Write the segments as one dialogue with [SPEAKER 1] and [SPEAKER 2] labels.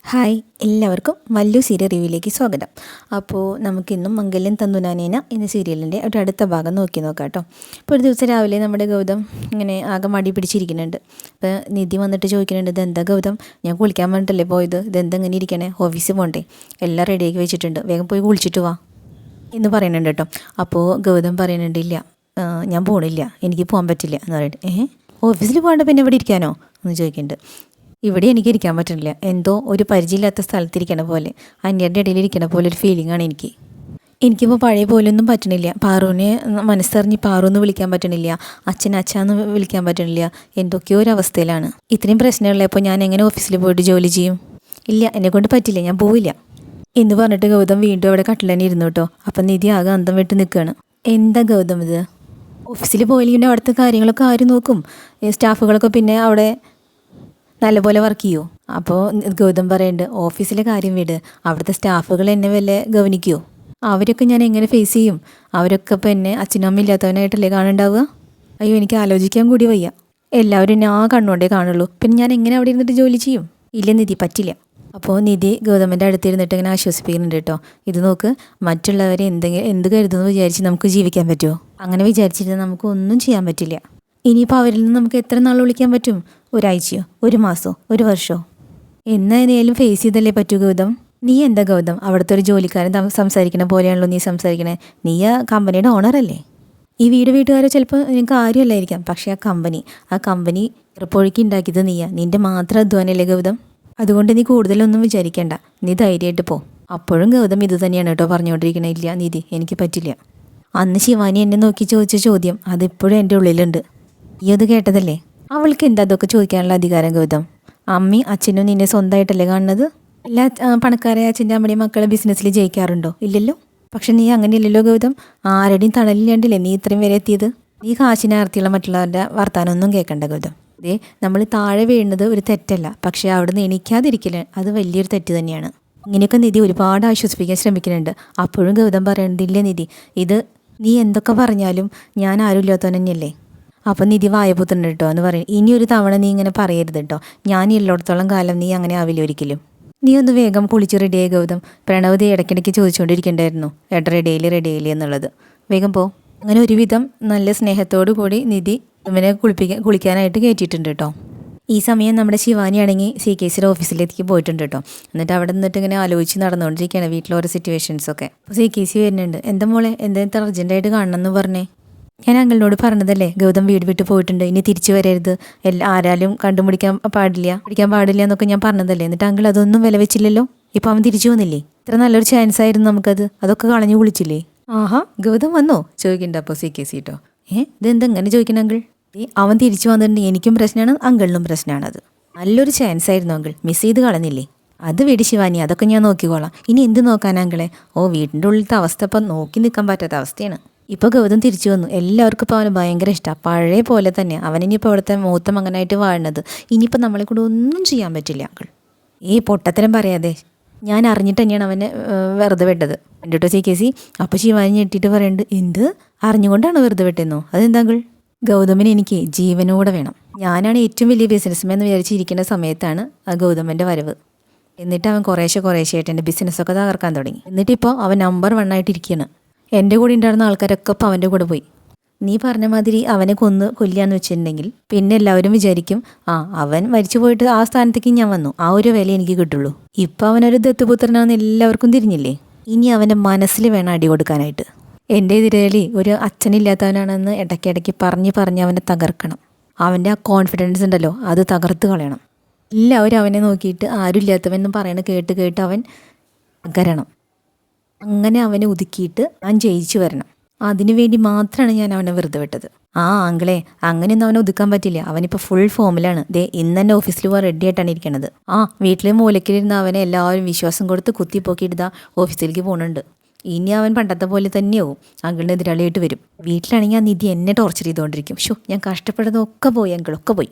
[SPEAKER 1] Hi, എല്ലാവർക്കും Mallu serial റിവ്യൂയിലേക്ക് സ്വാഗതം. അപ്പോൾ നമുക്കിന്നും മംഗല്യം തന്തുനാനേന എന്ന സീരിയലിൻ്റെ ഒരു അടുത്ത ഭാഗം നോക്കാം കേട്ടോ. ഇപ്പോൾ ഒരു ദിവസം രാവിലെ നമ്മുടെ ഗൗതം ഇങ്ങനെ ആകെ മടി പിടിച്ചിരിക്കുന്നുണ്ട്. അപ്പോൾ നിധി വന്നിട്ട് ചോദിക്കുന്നുണ്ട്, ഇതെന്താ ഗൗതം, ഞാൻ കുളിക്കാൻ വേണ്ടിയിട്ടല്ലേ പോയത്, ഇതെന്താ ഇങ്ങനെ ഇരിക്കണേ, ഓഫീസിൽ പോകണ്ടേ, എല്ലാം റെഡിയാക്കി വെച്ചിട്ടുണ്ട്, വേഗം പോയി കുളിച്ചിട്ട് വാ എന്ന് പറയുന്നുണ്ട് കേട്ടോ. അപ്പോൾ ഗൗതം പറയുന്നുണ്ട്, ഇല്ല ഞാൻ പോകണില്ല, എനിക്ക് പോകാൻ പറ്റില്ല എന്ന് പറഞ്ഞിട്ട്. ഓഫീസിൽ പോകേണ്ട പിന്നെ ഇവിടെ ഇരിക്കാനോ എന്ന് ചോദിക്കുന്നുണ്ട്. ഇവിടെ എനിക്ക് ഇരിക്കാൻ പറ്റുന്നില്ല, എന്തോ ഒരു പരിചയമില്ലാത്ത സ്ഥലത്തിരിക്കണ പോലെ, അന്യരുടെ ഇടയിലിരിക്കണ പോലെ ഒരു ഫീലിംഗ് ആണ് എനിക്കിപ്പോൾ പഴയ പോലെയൊന്നും പറ്റണില്ല. പാറുവിനെ മനസ്സറിഞ്ഞ് പാറു എന്ന് വിളിക്കാൻ പറ്റണില്ല, അച്ഛന്ന് വിളിക്കാൻ പറ്റണില്ല, എന്തൊക്കെയോ ഒരു അവസ്ഥയിലാണ്. ഇത്രയും പ്രശ്നമുള്ളപ്പോൾ ഞാൻ എങ്ങനെ ഓഫീസിൽ പോയിട്ട് ജോലി ചെയ്യും? ഇല്ല, എന്നെക്കൊണ്ട് പറ്റില്ല, ഞാൻ പോവില്ല എന്ന് പറഞ്ഞിട്ട് ഗൗതം വീണ്ടും അവിടെ കട്ടിൽ തന്നെ ഇരുന്നു കേട്ടോ. അപ്പം നിധി ആകെ അന്തം വിട്ട് നിൽക്കുകയാണ്. എന്താ ഗൗതം ഇത്, ഓഫീസിൽ പോയില്ലെങ്കിൽ അവിടുത്തെ കാര്യങ്ങളൊക്കെ ആര് നോക്കും? സ്റ്റാഫുകളൊക്കെ പിന്നെ അവിടെ നല്ലപോലെ വർക്ക് ചെയ്യുമോ? അപ്പോൾ ഗൗതം പറയുന്നുണ്ട്, ഓഫീസിലെ കാര്യം വിട്, അവിടുത്തെ സ്റ്റാഫുകൾ എന്നെ വല്ല ഗവനിക്കുമോ? അവരൊക്കെ ഞാൻ എങ്ങനെ ഫേസ് ചെയ്യും? അവരൊക്കെ ഇപ്പോൾ എന്നെ അച്ഛനും അമ്മ ഇല്ലാത്തവനായിട്ടല്ലേ കാണുന്നുണ്ടാവുക? അയ്യോ, എനിക്ക് ആലോചിക്കാൻ കൂടി വയ്യ. എല്ലാവരും എന്നെ ആ കണ്ണുകൊണ്ടേ കാണുള്ളൂ, പിന്നെ ഞാൻ എങ്ങനെ അവിടെ ഇരുന്നിട്ട് ജോലി ചെയ്യും? ഇല്ല നിധി, പറ്റില്ല. അപ്പോൾ നിധി ഗൗതമൻ്റെ അടുത്തിരുന്നിട്ട് ഇങ്ങനെ ആശ്വസിപ്പിക്കുന്നുണ്ട് കേട്ടോ. ഇത് നോക്ക്, മറ്റുള്ളവരെ എന്ത് കരുതുമെന്ന് വിചാരിച്ച് നമുക്ക് ജീവിക്കാൻ പറ്റുമോ? അങ്ങനെ വിചാരിച്ചിട്ട് നമുക്ക് ഒന്നും ചെയ്യാൻ പറ്റില്ല. ഇനിയിപ്പോൾ അവരിൽ നിന്ന് നമുക്ക് എത്ര നാൾ വിളിക്കാൻ പറ്റും? ഒരാഴ്ചയോ, ഒരു മാസമോ, ഒരു വർഷമോ? എന്നായാലും ഫേസ് ചെയ്തല്ലേ പറ്റൂ ഗൗതം. നീ എന്താ ഗൗതം, അവിടുത്തെ ഒരു ജോലിക്കാരൻ സംസാരിക്കണ പോലെയാണല്ലോ നീ സംസാരിക്കണേ. നീ ആ കമ്പനിയുടെ ഓണറല്ലേ? ഈ വീട്ടുകാരെ ചിലപ്പോൾ നിനക്ക് ആരുമല്ലായിരിക്കാം, പക്ഷേ ആ കമ്പനി ഇറപ്പൊഴുക്കി ഉണ്ടാക്കിയത് നീയാ, നിൻ്റെ മാത്രം അധ്വാനമല്ലേ ഗൗതം. അതുകൊണ്ട് നീ കൂടുതലൊന്നും വിചാരിക്കേണ്ട, നീ ധൈര്യമായിട്ട് പോ. അപ്പോഴും ഗൗതം ഇത് തന്നെയാണ് കേട്ടോ പറഞ്ഞുകൊണ്ടിരിക്കണേ. ഇല്ല നിധി, എനിക്ക് പറ്റില്ല. അന്ന് ശിവാനി എന്നെ നോക്കി ചോദിച്ച ചോദ്യം അതിപ്പോഴും എൻ്റെ ഉള്ളിലുണ്ട്. നീ അത് കേട്ടതല്ലേ? അവൾക്ക് എന്താ അതൊക്കെ ചോദിക്കാനുള്ള അധികാരം ഗൗതം? അമ്മയും അച്ഛനും നിന്നെ സ്വന്തമായിട്ടല്ലേ കാണുന്നത്? എല്ലാ പണക്കാരായ അച്ഛൻ്റെ അമ്മയുടെയും മക്കളെ ബിസിനസ്സിൽ ജയിക്കാറുണ്ടോ? ഇല്ലല്ലോ. പക്ഷെ നീ അങ്ങനെയല്ലല്ലോ ഗൗതം, ആരുടെയും തണലില്ലാണ്ടില്ലേ നീ ഇത്രയും വരെ എത്തിയത്. നീ കാശിനാർത്തിയുള്ള മറ്റുള്ളവരുടെ വർത്താനമൊന്നും കേൾക്കണ്ട ഗൗതം. നമ്മൾ താഴെ വീഴുന്നത് ഒരു തെറ്റല്ല, പക്ഷേ അവിടുന്ന് എണീക്കാതിരിക്കല് അത് വലിയൊരു തെറ്റ് തന്നെയാണ്. ഇങ്ങനെയൊക്കെ നിധി ഒരുപാട് ആശ്വസിപ്പിക്കാൻ ശ്രമിക്കുന്നുണ്ട്. അപ്പോഴും ഗൗതം പറയണതില്ലേ നിധി, ഇത് നീ എന്തൊക്കെ പറഞ്ഞാലും ഞാൻ ആരും ഇല്ലാത്തവൻ തന്നെയല്ലേ. അപ്പം നിധി വായപുത്തുണ്ട് കേട്ടോ എന്ന് പറയും. ഇനി ഒരു തവണ നീ ഇങ്ങനെ പറയരുത് കേട്ടോ, ഞാൻ ഉള്ളിടത്തോളം കാലം നീ അങ്ങനെ ആവില്ല ഒരിക്കലും. നീ ഒന്ന് വേഗം കുളിച്ച് റെഡിയായി ഗൗതം. പ്രണവതി ഇടയ്ക്കിടയ്ക്ക് ചോദിച്ചുകൊണ്ടിരിക്കണ്ടായിരുന്നു റെഡിയായില്ലേ എന്നുള്ളത്. വേഗം പോ. അങ്ങനെ ഒരുവിധം നല്ല സ്നേഹത്തോടു കൂടി നിധി ഇവനെ കുളിക്കാനായിട്ട് കയറ്റിയിട്ടുണ്ട് കേട്ടോ. ഈ സമയം നമ്മുടെ ശിവാനി ആണെങ്കിൽ CKC ഓഫീസിലേക്ക് പോയിട്ടുണ്ട് കേട്ടോ. എന്നിട്ട് അവിടെ നിന്നിട്ട് ഇങ്ങനെ ആലോചിച്ച് നടന്നുകൊണ്ടിരിക്കുകയാണ് വീട്ടിലോരോ സിറ്റുവേഷൻസൊക്കെ. അപ്പോൾ CKC വരുന്നുണ്ട്. എന്താ മോളെ, എന്താ അർജൻറ്റായിട്ട് കാണണം എന്ന് പറഞ്ഞേ? ഞാൻ അങ്കിളിനോട് പറഞ്ഞതല്ലേ, ഗൗതം വീട് വിട്ട് പോയിട്ടുണ്ട്, ഇനി തിരിച്ചു വരരുത്, ആരാലും പിടിക്കാൻ പാടില്ല എന്നൊക്കെ ഞാൻ പറഞ്ഞതല്ലേ. എന്നിട്ട് അങ്കിൾ അതൊന്നും വില വെച്ചില്ലല്ലോ. ഇപ്പം അവൻ തിരിച്ചു വന്നില്ലേ? ഇത്ര നല്ലൊരു ചാൻസ് ആയിരുന്നു നമുക്കത്, അതൊക്കെ കളഞ്ഞു കുളിച്ചില്ലേ? ആഹാ, ഗൗതം വന്നോ ചോദിക്കണ്ട. അപ്പോൾ CKC കേട്ടോ. ഇതെന്താ ഇങ്ങനെ ചോദിക്കണം അങ്കിൾ? അവൻ തിരിച്ചു വന്നിട്ടുണ്ടെങ്കിൽ എനിക്കും പ്രശ്നമാണ്, അങ്കിളിനും പ്രശ്നമാണത്. നല്ലൊരു ചാൻസ് ആയിരുന്നു അങ്കിൾ, മിസ് ചെയ്ത് കളഞ്ഞില്ലേ? അത് വീട് ശിവാനി, അതൊക്കെ ഞാൻ നോക്കിക്കോളാം. ഇനി എന്ത് നോക്കാൻ അങ്കിളെ? വീടിൻ്റെ ഉള്ളിലത്തെ അവസ്ഥ ഇപ്പം നോക്കി നിൽക്കാൻ പറ്റാത്ത അവസ്ഥയാണ്. ഇപ്പോൾ ഗൗതം തിരിച്ചു വന്നു, എല്ലാവർക്കും ഇപ്പോൾ അവന് ഭയങ്കര ഇഷ്ടമാണ്, പഴയ പോലെ തന്നെ. അവനിപ്പോൾ അവിടുത്തെ മൂത്ത മകനായിട്ട് വാഴുന്നത്. ഇനിയിപ്പോൾ നമ്മളെ കൂടെ ഒന്നും ചെയ്യാൻ പറ്റില്ല അങ്കിൾ. പൊട്ടത്തരം പറയാതെ, ഞാൻ അറിഞ്ഞിട്ട് തന്നെയാണ് അവനെ വെറുതെ വിട്ടത് കണ്ടിട്ടോ CKC. അപ്പോൾ ശിവാനി ഞെട്ടിയിട്ട് പറയുന്നുണ്ട്, എന്ത് അറിഞ്ഞുകൊണ്ടാണ് വെറുതെ വിട്ടെന്നോ? അതെന്താ അങ്കിൾ? ഗൗതമിന് എനിക്ക് ജീവനോടെ വേണം. ഞാനാണ് ഏറ്റവും വലിയ ബിസിനസ്മാൻ എന്ന് വിചാരിച്ചിരിക്കുന്ന സമയത്താണ് ആ ഗൗതമൻ്റെ വരവ്. എന്നിട്ട് അവൻ കുറേശ്ശെയായിട്ട് എൻ്റെ ബിസിനസ്സൊക്കെ തകർക്കാൻ തുടങ്ങി. എന്നിട്ടിപ്പോൾ അവൻ നമ്പർ 1 ആയിട്ടിരിക്കുകയാണ്. എൻ്റെ കൂടെ ഉണ്ടായിരുന്ന ആൾക്കാരൊക്കെ ഇപ്പോൾ അവൻ്റെ കൂടെ പോയി. നീ പറഞ്ഞ മാതിരി അവനെ കൊല്ലാന്ന് വെച്ചിട്ടുണ്ടെങ്കിൽ പിന്നെ എല്ലാവരും വിചാരിക്കും, അവൻ മരിച്ചു പോയിട്ട് ആ സ്ഥാനത്തേക്ക് ഞാൻ വന്നു, ആ ഒരു വില എനിക്ക് കിട്ടുള്ളൂ. ഇപ്പം അവനൊരു ദത്തുപുത്രനാണെന്ന് എല്ലാവർക്കും തിരിഞ്ഞില്ലേ. ഇനി അവൻ്റെ മനസ്സിൽ വേണം അടി കൊടുക്കാനായിട്ട്. എൻ്റെ എതിരാളി ഒരു അച്ഛനില്ലാത്തവനാണെന്ന് ഇടയ്ക്കിടയ്ക്ക് പറഞ്ഞ് അവനെ തകർക്കണം. അവൻ്റെ ആ കോൺഫിഡൻസ് ഉണ്ടല്ലോ, അത് തകർത്ത് കളയണം. എല്ലാവരും അവനെ നോക്കിയിട്ട് ആരുമില്ലാത്തവൻ എന്ന് പറയണ കേട്ട് അവൻ തകരണം. അങ്ങനെ അവനെ ഒതുക്കിയിട്ട് ഞാൻ ജയിച്ചു വരണം. അതിനുവേണ്ടി മാത്രമാണ് ഞാൻ അവനെ വെറുതെ വിട്ടത്. അങ്കിളെ, അങ്ങനെയൊന്നും അവനെ ഒതുക്കാൻ പറ്റില്ല. അവനിപ്പോൾ ഫുൾ ഫോമിലാണ്. ഇന്ന് തന്നെ ഓഫീസിൽ പോകാൻ റെഡി ആയിട്ടാണ് ഇരിക്കണത്. വീട്ടിലെ മൂലക്കിലിരുന്ന് അവനെ എല്ലാവരും വിശ്വാസം കൊടുത്ത് കുത്തിപ്പോക്കിയിട്ട് ഓഫീസിലേക്ക് പോകുന്നുണ്ട്. ഇനി അവൻ പണ്ടത്തെ പോലെ തന്നെയാവും, അങ്കിളിന് എതിരാളിയായിട്ട് വരും. വീട്ടിലാണെങ്കിൽ ആ നിധി എന്നെ ടോർച്ചർ ചെയ്തുകൊണ്ടിരിക്കും. ഞാൻ കഷ്ടപ്പെടുന്നതൊക്കെ പോയി അങ്കിളൊക്കെ പോയി.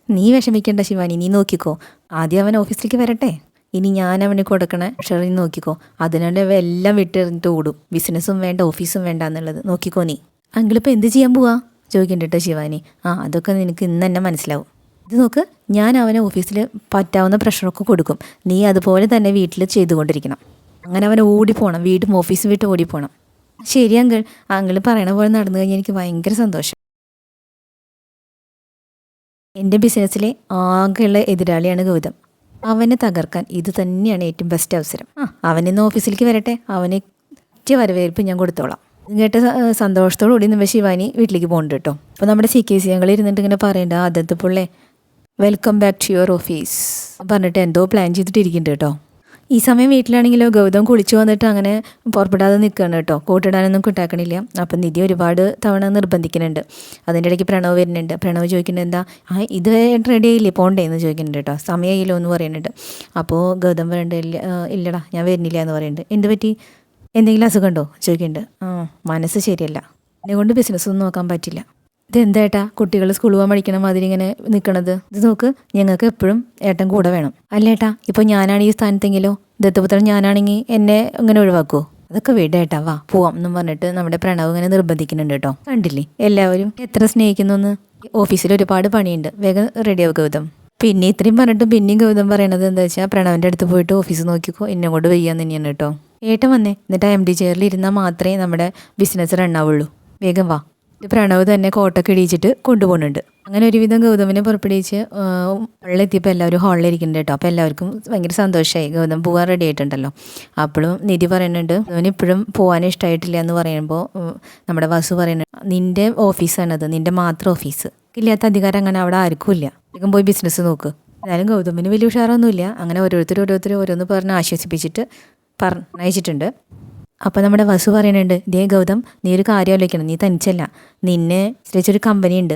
[SPEAKER 1] നീ വിഷമിക്കേണ്ട ശിവാനി, നീ നോക്കിക്കോ. ആദ്യം അവൻ ഓഫീസിലേക്ക് വരട്ടെ, ഇനി ഞാൻ അവന് കൊടുക്കണ ഷെറിന് നോക്കിക്കോ. അതിനുള്ള എല്ലാം വിട്ടെറിഞ്ഞിട്ട് ഓടും. ബിസിനസ്സും വേണ്ട, ഓഫീസും വേണ്ട എന്നുള്ളത് നോക്കിക്കോ നീ. അങ്കിളിപ്പോൾ എന്ത് ചെയ്യാൻ പോവാ ചോദിക്കണ്ട കേട്ടോ ശിവാനി. അതൊക്കെ നിനക്ക് ഇന്ന് തന്നെ മനസ്സിലാവും. ഇത് നോക്ക്, ഞാൻ അവനെ ഓഫീസിൽ പറ്റാവുന്ന പ്രഷറൊക്കെ കൊടുക്കും, നീ അതുപോലെ തന്നെ വീട്ടിൽ ചെയ്തുകൊണ്ടിരിക്കണം. അങ്ങനെ അവൻ ഓടിപ്പോണം, വീടും ഓഫീസും വിട്ട് ഓടിപ്പോണം. ശരി അങ്കിൾ, അങ്കിൾ പറയണ പോലെ നടന്നു കഴിഞ്ഞാൽ എനിക്ക് ഭയങ്കര സന്തോഷം. എൻ്റെ ബിസിനസ്സിലെ ആകെയുള്ള എതിരാളിയാണ് ഗൗതം. അവനെ തകർക്കാൻ ഇത് തന്നെയാണ് ഏറ്റവും ബെസ്റ്റ് അവസരം. അവനിന്ന് ഓഫീസിലേക്ക് വരട്ടെ, അവന് വരവേൽപ്പ് ഞാൻ കൊടുത്തോളാം. കേട്ട സന്തോഷത്തോടു കൂടി നമ്മൾ ശിവാനി വീട്ടിലേക്ക് പോകുന്നുണ്ട് കേട്ടോ. അപ്പോൾ നമ്മുടെ CKC ഞങ്ങൾ ഇരുന്നിട്ട് ഇങ്ങനെ പറയണ്ട, ആദ്യത്തെ പിള്ളേ welcome back to your office പറഞ്ഞിട്ട് എന്തോ പ്ലാൻ ചെയ്തിട്ടിരിക്കുന്നുണ്ട് കേട്ടോ. ഈ സമയം വീട്ടിലാണെങ്കിലോ ഗൗതം കുളിച്ചു വന്നിട്ട് അങ്ങനെ പുറപ്പെടാതെ നിൽക്കുകയാണ് കേട്ടോ. കോട്ടിടാനൊന്നും കിട്ടാക്കണില്ല. അപ്പം നിധി ഒരുപാട് തവണ നിർബന്ധിക്കുന്നുണ്ട്. അതിൻ്റെ ഇടയ്ക്ക് പ്രണവ് വരുന്നുണ്ട്. പ്രണവ് ചോദിക്കുന്നുണ്ട്, എന്താ ഇത് റെഡി ആയില്ലേ, പോണ്ടേ എന്ന് ചോദിക്കുന്നുണ്ട് കേട്ടോ. സമയമായില്ലോ എന്ന് പറയുന്നുണ്ട്. അപ്പോൾ ഗൗതം പറയുന്നുണ്ട്, ഇല്ലടാ ഞാൻ വരുന്നില്ല എന്ന് പറയുന്നുണ്ട്. എന്ത് പറ്റി, എന്തെങ്കിലും അസുഖമുണ്ടോ ചോദിക്കുന്നുണ്ട്. മനസ്സ് ശരിയല്ല, എന്നെ കൊണ്ട് ബിസിനസ്സൊന്നും നോക്കാൻ പറ്റില്ല. ഇതെന്താ കുട്ടികൾ സ്കൂളിൽ പോകാൻ പഠിക്കണ മാതിരി ഇങ്ങനെ നിൽക്കണത്? ഇത് നോക്ക്, ഞങ്ങൾക്ക് എപ്പോഴും ഏട്ടൻ കൂടെ വേണം. അല്ലേട്ടാ, ഇപ്പോൾ ഞാനാണ് ഈ സ്ഥാനത്തെങ്കിലോ, ദത്തുപുത്രൻ ഞാനാണെങ്കിൽ എന്നെ ഇങ്ങനെ ഒഴിവാക്കുമോ? അതൊക്കെ വിടേട്ടാ, വാ പോവാം എന്നും പറഞ്ഞിട്ട് നമ്മുടെ പ്രണവ് ഇങ്ങനെ നിർബന്ധിക്കുന്നുണ്ട് കേട്ടോ. കണ്ടില്ലേ എല്ലാവരും എത്ര സ്നേഹിക്കുന്നു. ഓഫീസിൽ ഒരുപാട് പണിയുണ്ട്, വേഗം റെഡിയാവും ഗൗതം. പിന്നെ ഇത്രയും പറഞ്ഞിട്ടും പിന്നെയും ഗൗതം പറയണത് എന്താ വെച്ചാൽ, പ്രണവിൻ്റെ അടുത്ത് പോയിട്ട് ഓഫീസ് നോക്കിക്കോ, എന്നെ കൊണ്ട് വയ്യാന്ന് തന്നെയാണ് കേട്ടോ. ഏട്ടൻ വന്നേ, എന്നിട്ട് MD ചെയറിൽ ഇരുന്നാൽ മാത്രമേ നമ്മുടെ ബിസിനസ് റണ്ണാവുള്ളൂ, വേഗം വാ. പ്രണവ് തന്നെ കോട്ടൊക്കെ ഇടിച്ചിട്ട് കൊണ്ടുപോകുന്നുണ്ട്. അങ്ങനെ ഒരുവിധം ഗൗതമിനെ പുറപ്പെടുവിച്ച് വെള്ളമെത്തിയപ്പോൾ എല്ലാവരും ഹാളിലിരിക്കുന്നുണ്ട് കേട്ടോ. അപ്പോൾ എല്ലാവർക്കും ഭയങ്കര സന്തോഷമായി, ഗൗതം പോകാൻ റെഡി ആയിട്ടുണ്ടല്ലോ. അപ്പോഴും നിധി പറയുന്നുണ്ട്, അവന് ഇപ്പോഴും പോകാൻ ഇഷ്ടമായിട്ടില്ല എന്ന് പറയുമ്പോൾ നമ്മുടെ വസു പറയുന്നുണ്ട്, നിൻ്റെ ഓഫീസാണത്, നിൻ്റെ മാത്രം ഓഫീസ്, ഇല്ലാത്ത അധികാരം അങ്ങനെ അവിടെ ആർക്കും ഇല്ല, വേഗം പോയി ബിസിനസ് നോക്ക്. എന്നാലും ഗൗതമിന് വലിയ ഉഷാറൊന്നുമില്ല. അങ്ങനെ ഓരോരുത്തർ ഓരോന്ന് പറഞ്ഞ് ആശ്വസിപ്പിച്ചിട്ട് പറഞ്ഞയച്ചിട്ടുണ്ട്. അപ്പോൾ നമ്മുടെ വസു പറയുന്നുണ്ട്, ദേ ഗൗതം, നീ ഒരു കാര്യം ആലോചിക്കണം, നീ തനിച്ചല്ല, നിന്നെ ശ്രമിച്ചൊരു കമ്പനി ഉണ്ട്,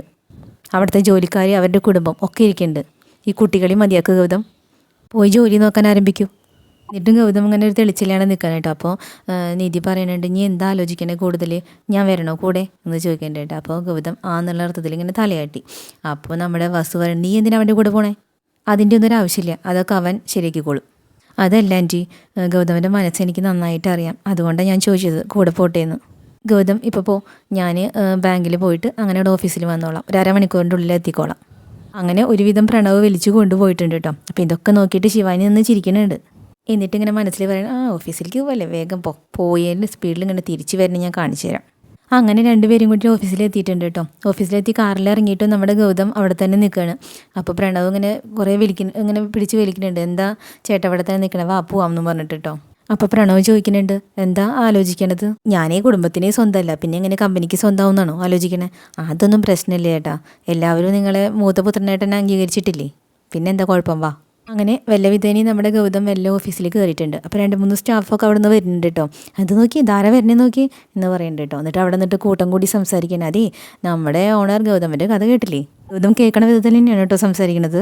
[SPEAKER 1] അവിടുത്തെ ജോലിക്കാർ അവരുടെ കുടുംബം ഒക്കെ ഇരിക്കുന്നുണ്ട്, ഈ കുട്ടികളെ മതിയാക്കുക ഗൗതം, പോയി ജോലി നോക്കാൻ ആരംഭിക്കൂ. എന്നിട്ടും ഗൗതം ഇങ്ങനെ ഒരു തെളിച്ചിലാണ് നിൽക്കാൻ കേട്ടോ. അപ്പോൾ നിധി പറയുന്നുണ്ട്, നീ എന്താ ആലോചിക്കണേ കൂടുതൽ, ഞാൻ വരണോ കൂടെ എന്ന് ചോദിക്കേണ്ട കേട്ടോ. അപ്പോൾ ഗൗതം എന്നുള്ള അർത്ഥത്തിൽ ഇങ്ങനെ തലയാട്ടി. അപ്പോൾ നമ്മുടെ വസു പറയുന്നത്, നീ എന്തിനാ അവൻ്റെ കൂടെ പോണേ, അതിൻ്റെ ഒന്നും ഒരു ആവശ്യമില്ല, അതൊക്കെ അവൻ ശരിയാക്കിക്കോളും. അതല്ല ആൻറ്റി, ഗൗതമിൻ്റെ മനസ്സെനിക്ക് നന്നായിട്ട് അറിയാം, അതുകൊണ്ടാണ് ഞാൻ ചോദിച്ചത് കൂടെ പോട്ടേന്ന്. ഗൗതം ഇപ്പോൾ പോ, ഞാൻ ബാങ്കിൽ പോയിട്ട് അങ്ങനെ അവിടെ ഓഫീസിൽ വന്നോളാം, ഒരു അരമണിക്കൂറിൻ്റെ ഉള്ളിൽ എത്തിക്കോളാം. അങ്ങനെ ഒരുവിധം പ്രണവ് വലിച്ചു കൊണ്ടുപോയിട്ടുണ്ട് കേട്ടോ. അപ്പോൾ ഇതൊക്കെ നോക്കിയിട്ട് ശിവാനി നിന്ന് ചിരിക്കുന്നുണ്ട്. എന്നിട്ടിങ്ങനെ മനസ്സിൽ പറയണം, ഓഫീസിലേക്ക് പോകല്ലേ, വേഗം പോയതിൻ്റെ സ്പീഡിൽ ഇങ്ങനെ തിരിച്ചു വരണം, ഞാൻ കാണിച്ചു തരാം. അങ്ങനെ രണ്ടുപേരും കൂടി ഓഫീസിലെത്തിയിട്ടുണ്ട് കേട്ടോ. ഓഫീസിലെത്തി കാറിൽ ഇറങ്ങിയിട്ടും നമ്മുടെ ഗൗതം അവിടെ തന്നെ നിൽക്കുകയാണ്. അപ്പോൾ പ്രണവ് ഇങ്ങനെ കുറേ ഇങ്ങനെ പിടിച്ച് വലിക്കുന്നുണ്ട്, എന്താ ചേട്ടാ അവിടെ തന്നെ നിൽക്കണേ, വാ പോവാം എന്ന് പറഞ്ഞിട്ട് കേട്ടോ. അപ്പോൾ പ്രണവ് ചോദിക്കുന്നുണ്ട്, എന്താ ആലോചിക്കണത്, ഞാനേ കുടുംബത്തിനേ സ്വന്തമല്ല, പിന്നെ എങ്ങനെ കമ്പനിക്ക് സ്വന്തമാവുന്നാണോ ആലോചിക്കണേ? അതൊന്നും പ്രശ്നമില്ല ചേട്ടാ, എല്ലാവരും നിങ്ങളെ മൂത്ത പുത്രനായിട്ട് തന്നെ അംഗീകരിച്ചിട്ടില്ലേ, പിന്നെ എന്താ കുഴപ്പം, വാ. അങ്ങനെ വല്ല വിധേനയും നമ്മുടെ ഗൗതം വല്ല ഓഫീസിൽ കയറിയിട്ടുണ്ട്. അപ്പോൾ 2-3 സ്റ്റാഫൊക്കെ അവിടെ നിന്ന് വരുന്നുണ്ട് കേട്ടോ. അത് നോക്കി, ധാര വരണേ നോക്കി എന്ന് പറയുന്നുണ്ട് കേട്ടോ. എന്നിട്ട് അവിടെ നിന്നിട്ട് കൂട്ടം കൂടി സംസാരിക്കണം. അതേ നമ്മുടെ ഓണർ ഗൗതമിൻ്റെ കഥ കേട്ടില്ലേ, ഗൗതം കേൾക്കണ വിധത്തിൽ തന്നെയാണ് കേട്ടോ സംസാരിക്കണത്.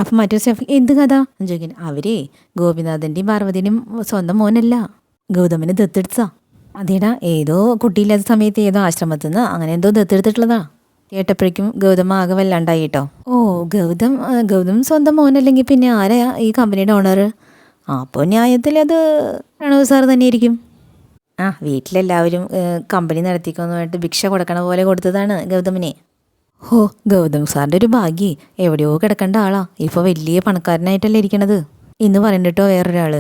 [SPEAKER 1] അപ്പം മറ്റൊരു സ്റ്റാഫ്, എന്ത് കഥ എന്ന് ചോദിക്കുന്നത്, അവരേ ഗോപിനാഥൻ്റെയും പാർവതിൻ്റെയും സ്വന്തം മോനല്ല, ഗൗതമിനെ ദത്തെടുത്താ. അതേടാ, ഏതോ കുട്ടിയില്ലാത്ത സമയത്ത് ഏതോ ആശ്രമത്തിൽ നിന്ന് അങ്ങനെ എന്തോ ദത്തെടുത്തിട്ടുള്ളതാ. കേട്ടപ്പോഴേക്കും ഗൗതം ആകെ വല്ലാണ്ടായി കേട്ടോ. ഗൗതം സ്വന്തം മോനല്ലെങ്കിൽ പിന്നെ ആരാ ഈ കമ്പനിയുടെ ഓണർ? അപ്പോൾ ന്യായത്തിൽ അത് പ്രണവ് സാർ തന്നെയായിരിക്കും. വീട്ടിലെല്ലാവരും കമ്പനി നടത്തിക്കൊന്നുമായിട്ട് ഭിക്ഷ കൊടുക്കണ പോലെ കൊടുത്തതാണ് ഗൗതമിനെ. ഗൗതം സാറിൻ്റെ ഒരു ഭാഗ്യം, എവിടെയോ കിടക്കേണ്ട ആളാ, ഇപ്പോൾ വലിയ പണക്കാരനായിട്ടല്ലേ ഇരിക്കണത് എന്ന് പറഞ്ഞിട്ടോ വേറൊരാൾ.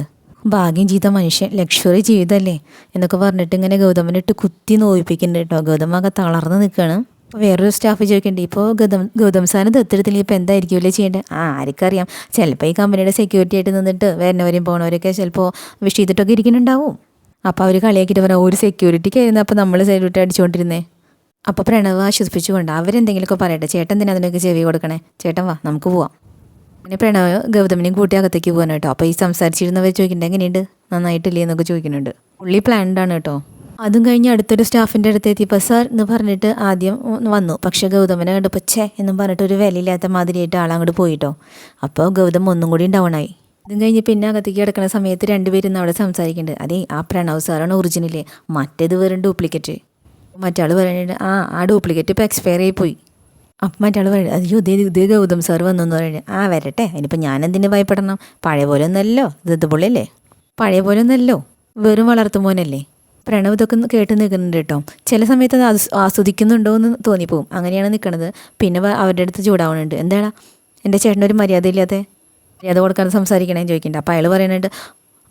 [SPEAKER 1] ഭാഗ്യം ചെയ്ത മനുഷ്യൻ, ലക്ഷറി ജീവിതമല്ലേ എന്നൊക്കെ പറഞ്ഞിട്ട് ഇങ്ങനെ ഗൗതമിനിട്ട് കുത്തി നോവിപ്പിക്കുന്നുണ്ട് കേട്ടോ. ഗൗതം ആകെ തളർന്ന് നിൽക്കുകയാണ്. വേറൊരു സ്റ്റാഫ് ചോദിക്കണ്ടേ, ഇപ്പോൾ ഗൗതം സാറിന് ദത്തെടുത്തില്ലെങ്കിൽ ഇപ്പോൾ എന്തായിരിക്കുമല്ലേ ചെയ്യേണ്ടത്? ആർക്കറിയാം, ചിലപ്പോൾ ഈ കമ്പനിയുടെ സെക്യൂരിറ്റി ആയിട്ട് നിന്നിട്ട് വരുന്നവരെയും പോണവരൊക്കെ ചിലപ്പോൾ വിഷ് ചെയ്തിട്ടൊക്കെ ഇരിക്കുന്നുണ്ടാവും. അപ്പോൾ അവർ കളിയാക്കിയിട്ട് പറയാം, ഒരു സെക്യൂരിറ്റിക്കായിരുന്നു അപ്പോൾ നമ്മൾ സെക്യൂരിറ്റി അടിച്ചുകൊണ്ടിരുന്നേ. അപ്പോൾ പ്രണവ് ആശ്വസിപ്പിച്ചുകൊണ്ട്, അവരെന്തെങ്കിലുമൊക്കെ പറയട്ടെ, ചേട്ടൻ തന്നെ അതിനൊക്കെ ചെവി കൊടുക്കണേ, ചേട്ടൻ വാ നമുക്ക് പോവാം. അങ്ങനെ പ്രണവ് ഗൗതമിനെയും കൂട്ടി അകത്തേക്ക് പോകാൻ കേട്ടോ. അപ്പോൾ ഈ സംസാരിച്ചിരുന്നവർ ചോദിക്കണ്ടേ, എങ്ങനെയുണ്ട്, നന്നായിട്ടില്ലേ എന്നൊക്കെ ചോദിക്കുന്നുണ്ട്. പുള്ളി പ്ലാൻഡാണ് കേട്ടോ. അതും കഴിഞ്ഞ് അടുത്തൊരു സ്റ്റാഫിൻ്റെ അടുത്ത് എത്തിയപ്പോൾ സാർ എന്ന് പറഞ്ഞിട്ട് ആദ്യം വന്നു. പക്ഷേ ഗൗതമിനെ കണ്ടപ്പോൾ ഛേ എന്നും പറഞ്ഞിട്ട് ഒരു വിലയില്ലാത്ത മാതിരിയായിട്ട് ആളങ്ങോട്ട് പോയിട്ടോ. അപ്പോൾ ഗൗതം ഒന്നും കൂടി ഡൗൺ ആയി. ഇതും കഴിഞ്ഞ് പിന്നെ അകത്തേക്ക് കിടക്കുന്ന സമയത്ത് രണ്ടുപേരും അവിടെ സംസാരിക്കുന്നുണ്ട്. അതേ ആ പ്രണവ് സാറാണ് ഒറിജിനല്, മറ്റേത് വെറും ഡ്യൂപ്ലിക്കേറ്റ്. മറ്റാൾ പറയുന്നുണ്ട്, ആ ഡ്യൂപ്ലിക്കേറ്റ് ഇപ്പോൾ എക്സ്പയർ ആയി പോയി. അപ്പം മറ്റാൾ പറയുന്നത്, അയ്യോ ഇതേ ഗൗതം സാർ വന്നു എന്ന് പറയുന്നത്. വരട്ടെ, അതിനിപ്പോൾ ഞാനെന്തിനു ഭയപ്പെടണം, പഴയ പോലെ ഒന്നല്ലോ, പൊള്ളിയല്ലേ, പഴയ പോലെ ഒന്നല്ലോ, വെറും വളർത്തുമോനല്ലേ. പ്രണവ് ഇതൊക്കെ കേട്ട് നിൽക്കുന്നുണ്ട് കേട്ടോ. ചില സമയത്ത് അത് ആസ്വദിക്കുന്നുണ്ടോ എന്ന് തോന്നിപ്പോവും, അങ്ങനെയാണ് നിൽക്കണത്. പിന്നെ അവരുടെ അടുത്ത് ചൂടാവുന്നുണ്ട്, എന്താടാ എൻ്റെ ചേട്ടനൊരു മര്യാദ ഇല്ലാതെ മര്യാദ കൊടുക്കാതെ സംസാരിക്കണേ ചോദിക്കണ്ട. അപ്പോൾ അയാൾ പറയുന്നുണ്ട്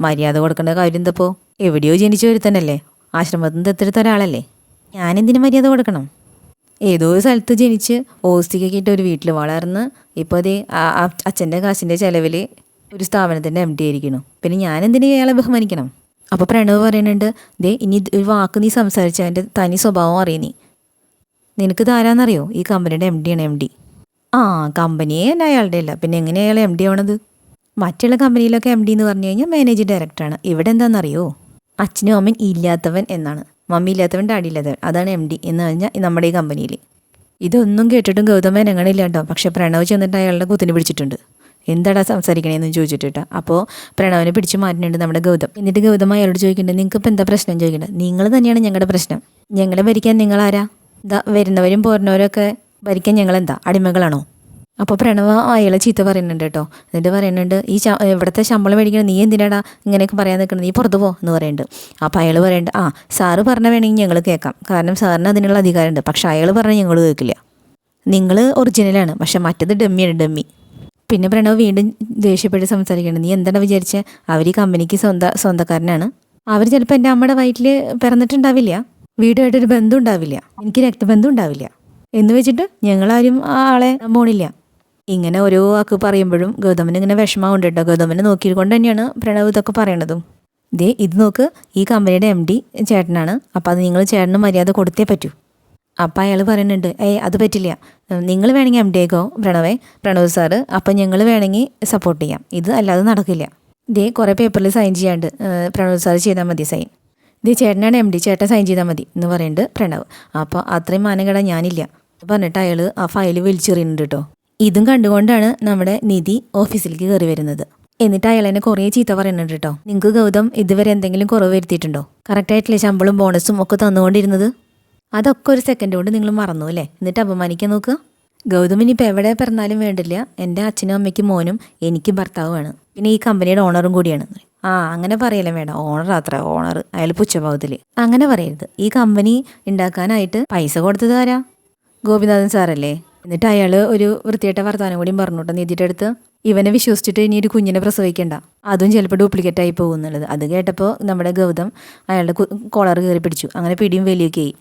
[SPEAKER 1] മര്യാദ കൊടുക്കേണ്ട കാര്യം എന്തപ്പോൾ, എവിടെയോ ജനിച്ചു വരുത്തനല്ലേ, ആശ്രമത്തിൽ നിന്ന് ദത്തെടുത്ത ഒരാളല്ലേ, ഞാനെന്തിനു മര്യാദ കൊടുക്കണം? ഏതോ ഒരു സ്ഥലത്ത് ജനിച്ച് ഓസ്തിക്കൊക്കെ ഇട്ട് ഒരു വീട്ടിൽ വളർന്ന് ഇപ്പോൾ അതേ അച്ഛൻ്റെ കാശിൻ്റെ ചിലവിൽ ഒരു സ്ഥാപനത്തിൻ്റെ MD ആയിരിക്കണം. പിന്നെ ഞാനെന്തിനു അയാളെ ബഹുമാനിക്കണം? അപ്പോൾ പ്രണവ് പറയുന്നുണ്ട് ദേ ഇനി ഒരു വാക്ക് നീ സംസാരിച്ച അതിൻ്റെ തനി സ്വഭാവം അറിയും നീ. നിനക്ക് താരാന്നറിയോ? ഈ കമ്പനിയുടെ MD ആണ് MD. ആ കമ്പനിയെ തന്നെ അയാളുടെ അല്ല, പിന്നെ എങ്ങനെയാണ് അയാൾ MD ആവണത്? മറ്റുള്ള കമ്പനിയിലൊക്കെ MD എന്ന് പറഞ്ഞു കഴിഞ്ഞാൽ മാനേജിങ് ഡയറക്ടറാണ്. ഇവിടെ എന്താണെന്നറിയോ? അച്ഛനും അമ്മയും ഇല്ലാത്തവൻ എന്നാണ്. മമ്മി ഇല്ലാത്തവൻ ഡാഡി ഇല്ലാത്തവൻ, അതാണ് MD എന്ന് പറഞ്ഞാൽ നമ്മുടെ ഈ കമ്പനിയിൽ. ഇതൊന്നും കേട്ടിട്ടും ഗൗതമൻ എങ്ങനെയില്ല കേട്ടോ. പക്ഷെ പ്രണവ് ചെന്നിട്ട് അയാളുടെ കുത്തിന് പിടിച്ചിട്ടുണ്ട്. എന്താടാ സംസാരിക്കണേന്ന് ചോദിച്ചിട്ടാ. അപ്പോൾ പ്രണവിനെ പിടിച്ച് മാറ്റുന്നുണ്ട് നമ്മുടെ ഗൗതം. എന്നിട്ട് ഗൗതം അയാളോട് ചോദിക്കുന്നുണ്ട് നിങ്ങൾക്ക് ഇപ്പം എന്താ പ്രശ്നം ചോദിക്കേണ്ടത്. നിങ്ങൾ തന്നെയാണ് ഞങ്ങളുടെ പ്രശ്നം. ഞങ്ങളെ ഭരിക്കാൻ നിങ്ങളാരാ? വരുന്നവരും പോരുന്നവരൊക്കെ ഭരിക്കാൻ ഞങ്ങളെന്താ അടിമകളാണോ? അപ്പോൾ പ്രണവ് അയാളെ ചീത്ത പറയുന്നുണ്ട് കേട്ടോ. എന്നിട്ട് പറയുന്നുണ്ട് ഈ ഇവിടുത്തെ ശമ്പളം മേടിക്കണം, നീ എന്തിനാടാ ഇങ്ങനെയൊക്കെ പറയാൻ നിൽക്കണം, നീ പുറത്ത് പോ എന്ന് പറയുന്നുണ്ട്. അപ്പോൾ അയാൾ പറയുന്നുണ്ട് സാറ് പറഞ്ഞ വേണമെങ്കിൽ ഞങ്ങൾ കേൾക്കാം, കാരണം സാറിന് അതിനുള്ള അധികാരമുണ്ട്. പക്ഷെ അയാൾ പറഞ്ഞാൽ ഞങ്ങൾ കേൾക്കില്ല. നിങ്ങൾ ഒറിജിനലാണ്, പക്ഷെ മറ്റത് ഡമ്മിയാണ് ഡമ്മി. പിന്നെ പ്രണവ് വീണ്ടും ദേഷ്യപ്പെട്ട് സംസാരിക്കുന്നുണ്ട്. നീ എന്താണ് വിചാരിച്ചത്? അവർ ഈ കമ്പനിക്ക് സ്വന്തക്കാരനാണ്. അവർ ചിലപ്പോൾ എൻ്റെ അമ്മയുടെ വയറ്റിൽ പിറന്നിട്ടുണ്ടാവില്ല, വീടുമായിട്ടൊരു ബന്ധം ഉണ്ടാവില്ല, എനിക്ക് രക്തബന്ധം ഉണ്ടാവില്ല എന്ന് വെച്ചിട്ട് ഞങ്ങളാരും ആ ആളെ പോണില്ല. ഇങ്ങനെ ഓരോ വാക്ക് പറയുമ്പോഴും ഗൗതമന് ഇങ്ങനെ വിഷമമുണ്ട് കേട്ടോ. ഗൗതമനെ നോക്കിക്കൊണ്ട് തന്നെയാണ് പ്രണവ് ഇതൊക്കെ പറയണതും. ഇത് നോക്ക്, ഈ കമ്പനിയുടെ MD ചേട്ടനാണ്, അപ്പോൾ അത് നിങ്ങൾ ചേട്ടന് മര്യാദ കൊടുത്തേ പറ്റൂ. അപ്പം അയാൾ പറയുന്നുണ്ട് അത് പറ്റില്ല, നിങ്ങൾ വേണമെങ്കിൽ MD ആയിക്കോ പ്രണവ് സാറ്, അപ്പം ഞങ്ങൾ വേണമെങ്കിൽ സപ്പോർട്ട് ചെയ്യാം, ഇത് അല്ലാതെ നടക്കില്ല. കുറേ പേപ്പറിൽ സൈൻ ചെയ്യാണ്ട് പ്രണവ് സാർ ചെയ്താൽ മതി സൈൻ. ചേട്ടനാണ് MD, ചേട്ടൻ സൈൻ ചെയ്താൽ മതി എന്ന് പറയുന്നുണ്ട് പ്രണവ്. അപ്പോൾ അത്രയും മാനകേട ഞാനില്ല പറഞ്ഞിട്ട് അയാൾ ആ ഫയൽ വലിച്ചെറിയുന്നുണ്ട് കേട്ടോ. ഇതും കണ്ടുകൊണ്ടാണ് നമ്മുടെ നിധി ഓഫീസിലേക്ക് കയറി വരുന്നത്. എന്നിട്ട് അയാൾ എന്നെ കുറേ ചീത്ത പറയുന്നുണ്ട് കേട്ടോ. നിങ്ങൾക്ക് ഗൗതം ഇതുവരെ എന്തെങ്കിലും കുറവ് വരുത്തിയിട്ടുണ്ടോ? കറക്റ്റായിട്ടില്ലേ ശമ്പളം ബോണസും ഒക്കെ തന്നുകൊണ്ടിരുന്നത്? അതൊക്കെ ഒരു സെക്കൻഡ് കൊണ്ട് നിങ്ങൾ മറന്നു അല്ലേ? എന്നിട്ട് അപമാനിക്കാൻ നോക്കുക. ഗൗതം ഇനിയിപ്പോൾ എവിടെ പിറന്നാലും വേണ്ടില്ല, എൻ്റെ അച്ഛനും അമ്മയ്ക്കും മോനും എനിക്ക് ഭർത്താവുമാണ്, പിന്നെ ഈ കമ്പനിയുടെ ഓണറും കൂടിയാണ്. അങ്ങനെ പറയല്ലേ വേണ്ട, ഓണർ അയാൾ പുച്ഛഭാവത്തിൽ അങ്ങനെ പറയരുത്. ഈ കമ്പനി ഉണ്ടാക്കാനായിട്ട് പൈസ കൊടുത്തത് ആരാ? ഗോപിനാഥൻ സാറല്ലേ. എന്നിട്ട് അയാൾ ഒരു വൃത്തിയായിട്ട വർത്താനം കൂടിയും പറഞ്ഞു കേട്ടോ നിധിയുടെ അടുത്ത്. ഇവനെ വിശ്വസിച്ചിട്ട് ഇനി ഒരു കുഞ്ഞിനെ പ്രസവിക്കണ്ട, അതും ചിലപ്പോൾ ഡ്യൂപ്ലിക്കേറ്റ് ആയി പോകും എന്നുള്ളത്. അത് കേട്ടപ്പോൾ നമ്മുടെ ഗൗതം അയാളുടെ കോളർ കയറി പിടിച്ചു. അങ്ങനെ പിടിയും വലിയൊക്കെ ആയി.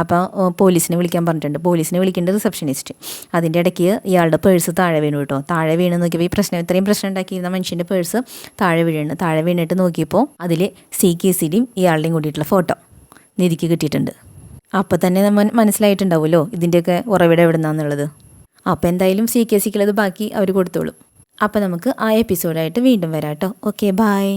[SPEAKER 1] അപ്പോൾ പോലീസിനെ വിളിക്കാൻ പറഞ്ഞിട്ടുണ്ട്. പോലീസിനെ വിളിക്കേണ്ടത് റിസപ്ഷനിസ്റ്റ്. അതിൻ്റെ ഇടയ്ക്ക് ഇയാളുടെ പേഴ്സ് താഴെ വീണു കേട്ടോ. താഴെ വീണ് നോക്കിയപ്പോൾ ഇത്രയും പ്രശ്നം ഉണ്ടാക്കിയിരുന്ന മനുഷ്യൻ്റെ പേഴ്സ് താഴെ വീണിട്ട് നോക്കിയപ്പോൾ അതിൽ CKCയുടെയും ഇയാളുടെയും കൂടിയിട്ടുള്ള ഫോട്ടോ നിധിക്ക് കിട്ടിയിട്ടുണ്ട്. അപ്പോൾ തന്നെ നമ്മൾ മനസ്സിലായിട്ടുണ്ടാവുമല്ലോ ഇതിൻ്റെയൊക്കെ ഉറവിടം എവിടുന്നാന്നുള്ളത്. അപ്പോൾ എന്തായാലും CKCക്കുള്ളത് ബാക്കി അവർ കൊടുത്തോളും. അപ്പോൾ നമുക്ക് ആ എപ്പിസോഡായിട്ട് വീണ്ടും വരാം കേട്ടോ. Okay, by.